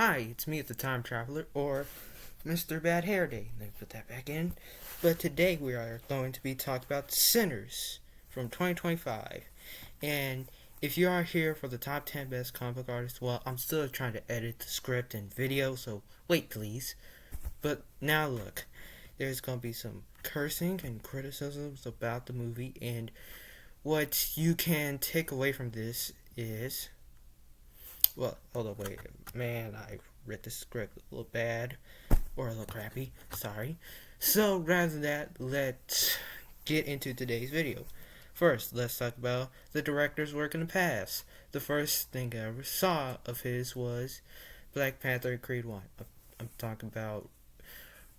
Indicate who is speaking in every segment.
Speaker 1: Hi, it's me, the Time Traveler, or Mr. Bad Hair Day. Let me put that back in. But today we are going to be talking about Sinners from 2025. And if you are here for the top 10 best comic book artists, well, I'm still trying to edit the script and video, so wait please. But now look, there's going to be some cursing and criticisms about the movie, and what you can take away from this is, well, hold on, wait. Man, I read the script a little bad. Or a little crappy. Sorry. So, rather than that, let's get into today's video. First, let's talk about the director's work in the past. The first thing I ever saw of his was Black Panther Creed 1. I'm talking about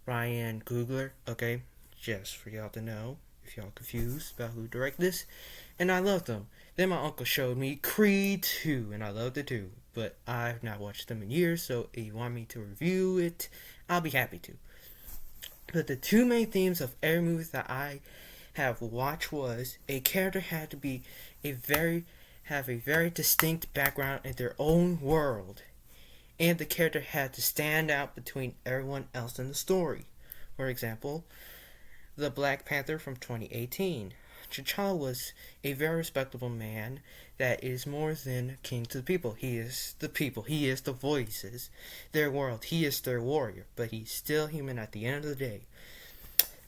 Speaker 1: Ryan Coogler, okay? Just for y'all to know, if y'all confused about who directed this. And I loved them. Then my uncle showed me Creed 2, and I loved it too. But I've not watched them in years, so if you want me to review it, I'll be happy to. But the two main themes of every movie that I have watched was a character had to be have a very distinct background in their own world, and the character had to stand out between everyone else in the story. For example, the Black Panther from 2018. T'Challa was a very respectable man that is more than king to the people. He is the people. He is the voices, their world. He is their warrior, but he's still human at the end of the day.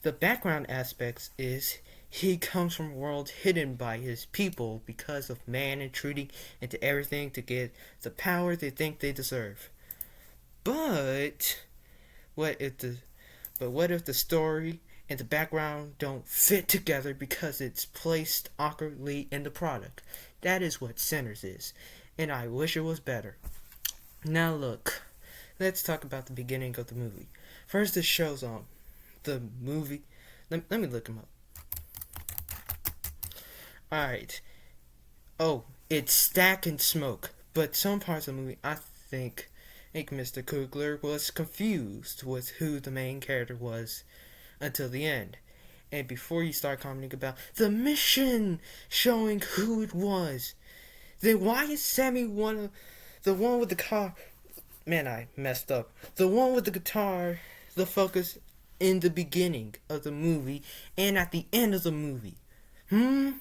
Speaker 1: The background aspects is he comes from a world hidden by his people because of man intruding into everything to get the power they think they deserve. But what if the story and the background don't fit together because it's placed awkwardly in the product? That is what Sinners is, and I wish it was better. Now look, let's talk about the beginning of the movie. First, it shows the movie. Let me look him up. Alright. Oh, it's Stack and Smoke, but some parts of the movie I think Mr. Coogler was confused with who the main character was until the end. And before you start commenting about the mission showing who it was, then why is Sammy the one with the car? Man, I messed up. The one with the guitar, the focus in the beginning of the movie and at the end of the movie. You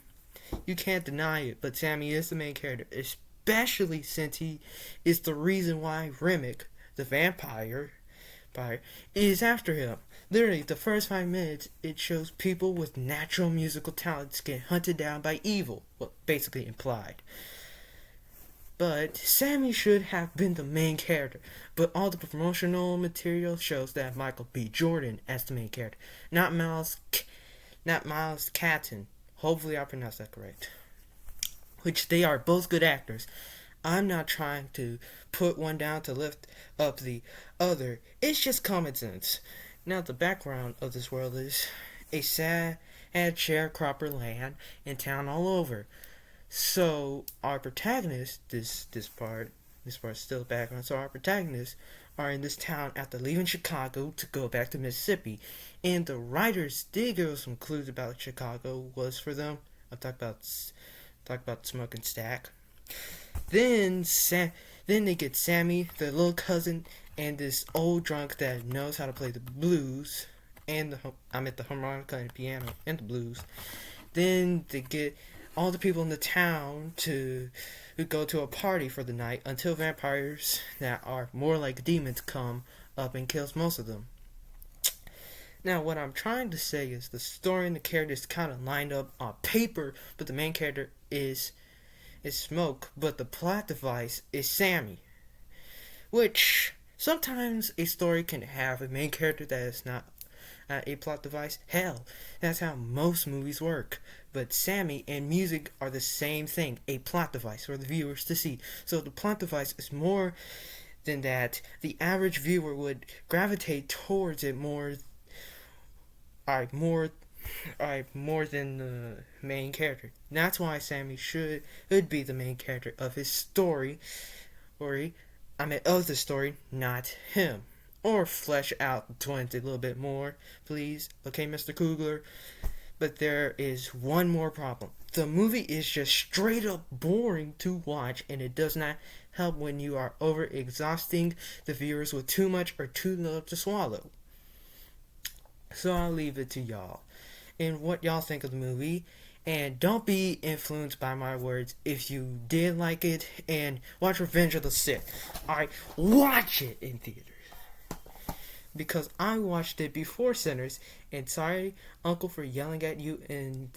Speaker 1: can't deny it, but Sammy is the main character, especially since he is the reason why Remick, the vampire, is after him. Literally, the first 5 minutes, it shows people with natural musical talents get hunted down by evil. Well, basically implied. But Sammy should have been the main character. But all the promotional material shows that Michael B. Jordan as the main character, not Miles Catton. Hopefully, I pronounced that correct. Which they are both good actors. I'm not trying to put one down to lift up the other. It's just common sense. Now, the background of this world is a sad sharecropper land and town all over. So, our protagonists, this part's still the background. So, our protagonists are in this town after leaving Chicago to go back to Mississippi. And the writers did give us some clues about Chicago was for them. I'll talk about Smoke and Stack. Then they get Sammy, their little cousin, and this old drunk that knows how to play the blues, and the harmonica and piano and the blues. Then they get all the people in the town to go to a party for the night until vampires that are more like demons come up and kills most of them. Now, what I'm trying to say is the story and the characters kind of lined up on paper, but the main character is Smoke, but the plot device is Sammy. Which, sometimes a story can have a main character that is not a plot device. Hell, that's how most movies work. But Sammy and music are the same thing, a plot device for the viewers to see. So the plot device is more than that. The average viewer would gravitate towards it more than the main character. That's why Sammy should be the main character of his story, of the story, not him. Or flesh out the twins a little bit more, please. Okay, Mr. Coogler. But there is one more problem. The movie is just straight up boring to watch, and it does not help when you are over exhausting the viewers with too much or too little to swallow. So I'll leave it to y'all and what y'all think of the movie. And don't be influenced by my words. If you did like it, and watch Revenge of the Sith. Alright, watch it in theaters. Because I watched it before Sinners, and sorry, Uncle, for yelling at you in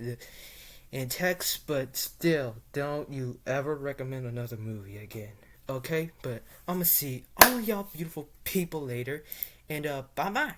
Speaker 1: text, but still, don't you ever recommend another movie again. Okay? But I'm gonna see all y'all beautiful people later, and bye bye.